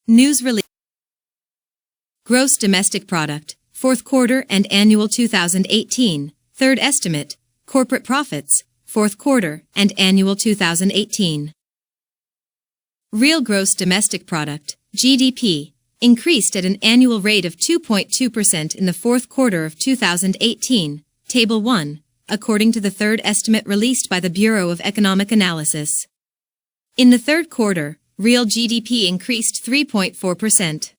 News release. Gross Domestic Product, fourth quarter and annual 2018, third estimate, corporate profits, fourth quarter and annual 2018. Real gross domestic product, GDP, increased at an annual rate of 2.2% in the fourth quarter of 2018, Table 1, according to the third estimate released by the Bureau of Economic Analysis. In the third quarter, real GDP increased 3.4%.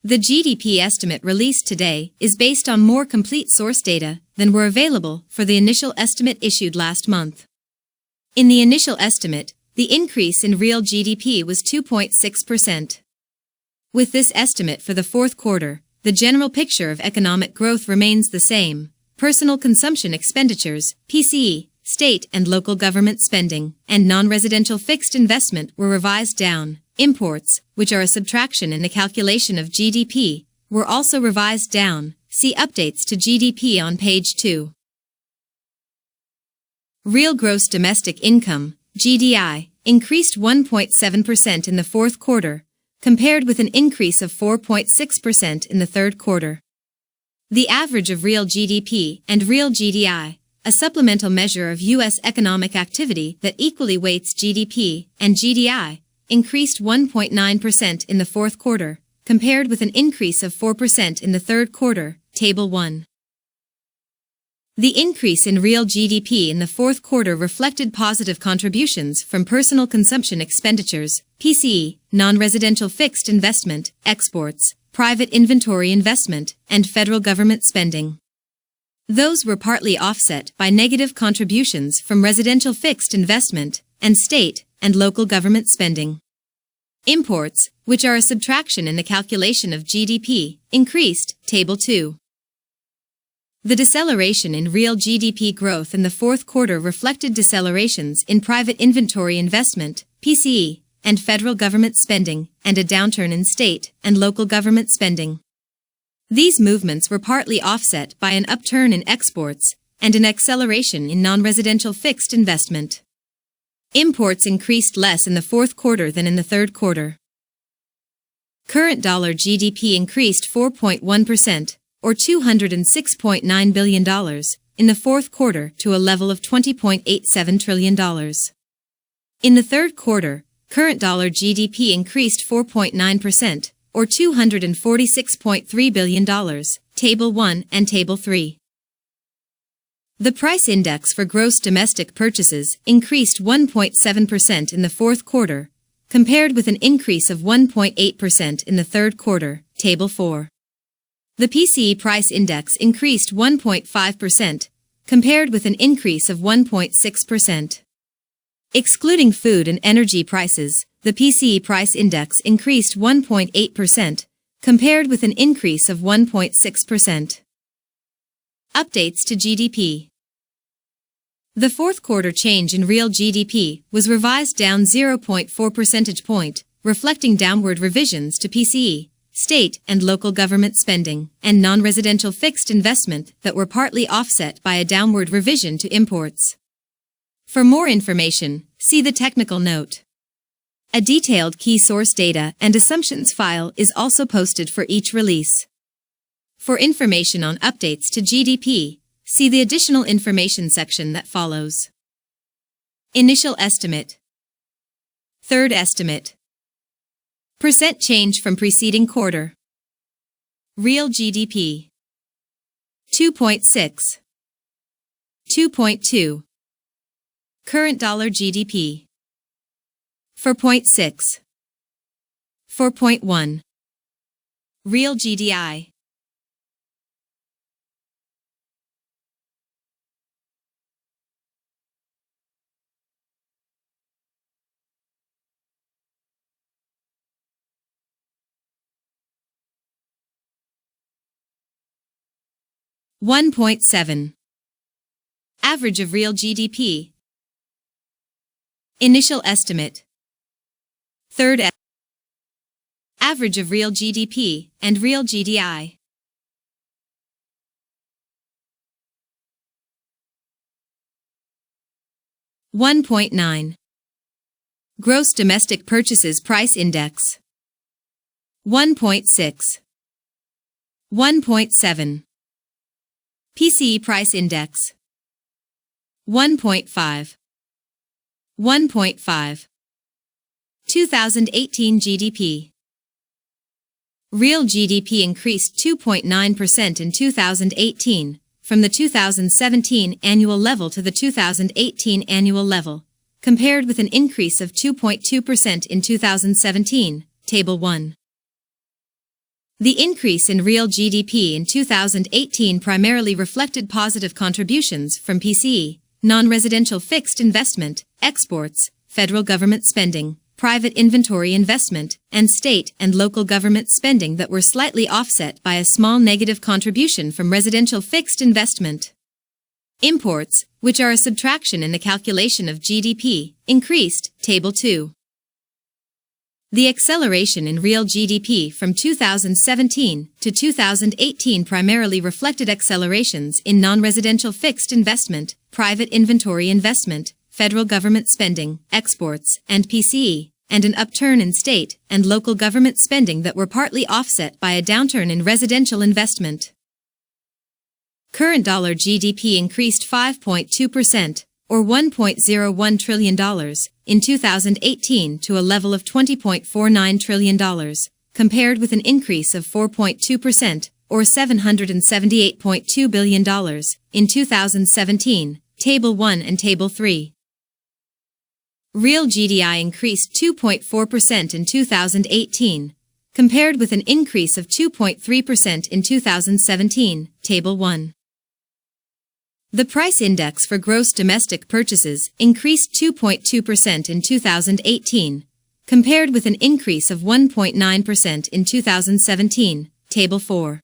The GDP estimate released today is based on more complete source data than were available for the initial estimate issued last month. In the initial estimate, the increase in real GDP was 2.6%. With this estimate for the fourth quarter, the general picture of economic growth remains the same. Personal consumption expenditures, PCE, state and local government spending, and non-residential fixed investment were revised down. Imports, which are a subtraction in the calculation of GDP, were also revised down. See updates to GDP on page 2. Real gross domestic income, GDI, increased 1.7% in the fourth quarter, compared with an increase of 4.6% in the third quarter. The average of real GDP and real GDI, a supplemental measure of U.S. economic activity that equally weights GDP and GDI, increased 1.9% in the fourth quarter, compared with an increase of 4% in the third quarter, Table 1. The increase in real GDP in the fourth quarter reflected positive contributions from personal consumption expenditures, PCE, non-residential fixed investment, exports, private inventory investment, and federal government spending. Those were partly offset by negative contributions from residential fixed investment and state and local government spending. Imports, which are a subtraction in the calculation of GDP, increased, Table 2. The deceleration in real GDP growth in the fourth quarter reflected decelerations in private inventory investment, PCE, and federal government spending, and a downturn in state and local government spending. These movements were partly offset by an upturn in exports and an acceleration in non-residential fixed investment. Imports increased less in the fourth quarter than in the third quarter. Current dollar GDP increased 4.1%, or $206.9 billion, in the fourth quarter to a level of $20.87 trillion. In the third quarter, current dollar GDP increased 4.9%, or $246.3 billion, Table 1 and Table 3. The price index for gross domestic purchases increased 1.7% in the fourth quarter, compared with an increase of 1.8% in the third quarter, Table 4. The PCE price index increased 1.5%, compared with an increase of 1.6%. Excluding food and energy prices, the PCE price index increased 1.8%, compared with an increase of 1.6%. Updates to GDP. The fourth quarter change in real GDP was revised down 0.4 percentage point, reflecting downward revisions to PCE, state and local government spending, and non-residential fixed investment that were partly offset by a downward revision to imports. For more information, see the technical note. A detailed key source data and assumptions file is also posted for each release. For information on updates to GDP, see the additional information section that follows. Initial estimate. Third estimate. Percent change from preceding quarter. Real GDP. 2.6. 2.2. Current dollar GDP. 4.6. 4.1. Real GDI. $1.7. Average of real GDP. Initial estimate. Third estimate. Average of real GDP and real GDI. 1.9. Gross Domestic Purchases Price Index. 1.6. 1.7. PCE Price Index. 1.5. 1.5. 2018 GDP. Real GDP increased 2.9% in 2018, from the 2017 annual level to the 2018 annual level, compared with an increase of 2.2% in 2017, Table 1. The increase in real GDP in 2018 primarily reflected positive contributions from PCE, non-residential fixed investment, exports, federal government spending, private inventory investment, and state and local government spending that were slightly offset by a small negative contribution from residential fixed investment. Imports, which are a subtraction in the calculation of GDP, increased, Table 2. The acceleration in real GDP from 2017 to 2018 primarily reflected accelerations in non-residential fixed investment, private inventory investment, federal government spending, exports, and PCE, and an upturn in state and local government spending that were partly offset by a downturn in residential investment. Current dollar GDP increased 5.2%, or $1.01 trillion, in 2018 to a level of $20.49 trillion, compared with an increase of 4.2%, or $778.2 billion, in 2017, Table 1 and Table 3. Real GDI increased 2.4% in 2018, compared with an increase of 2.3% in 2017, Table 1. The price index for gross domestic purchases increased 2.2% in 2018, compared with an increase of 1.9% in 2017, Table 4.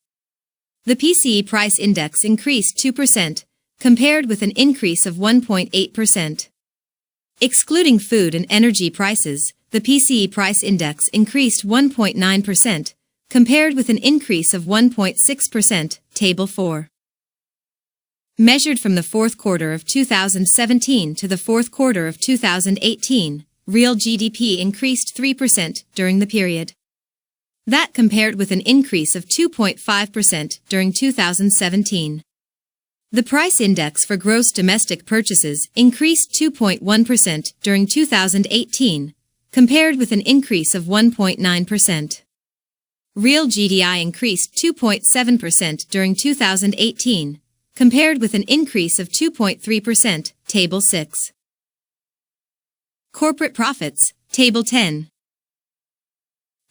The PCE price index increased 2%, compared with an increase of 1.8%. Excluding food and energy prices, the PCE price index increased 1.9%, compared with an increase of 1.6%, Table 4. Measured from the fourth quarter of 2017 to the fourth quarter of 2018, real GDP increased 3% during the period. That compared with an increase of 2.5% during 2017. The price index for gross domestic purchases increased 2.1% during 2018, compared with an increase of 1.9%. Real GDI increased 2.7% during 2018, compared with an increase of 2.3%, Table 6. Corporate profits, Table 10.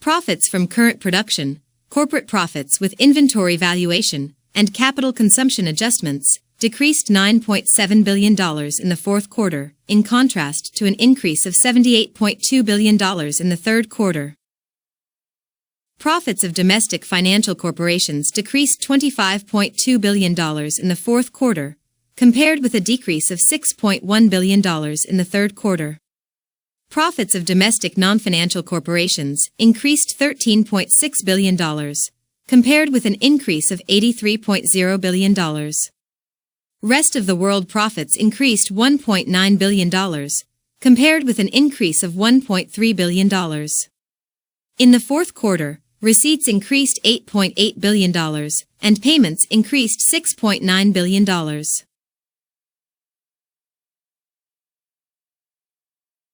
Profits from current production, corporate profits with inventory valuation, and capital consumption adjustments, decreased $9.7 billion in the fourth quarter, in contrast to an increase of $78.2 billion in the third quarter. Profits of domestic financial corporations decreased $25.2 billion in the fourth quarter, compared with a decrease of $6.1 billion in the third quarter. Profits of domestic non-financial corporations increased $13.6 billion, compared with an increase of $83.0 billion. Rest of the world profits increased $1.9 billion, compared with an increase of $1.3 billion. In the fourth quarter, receipts increased $8.8 billion, and payments increased $6.9 billion.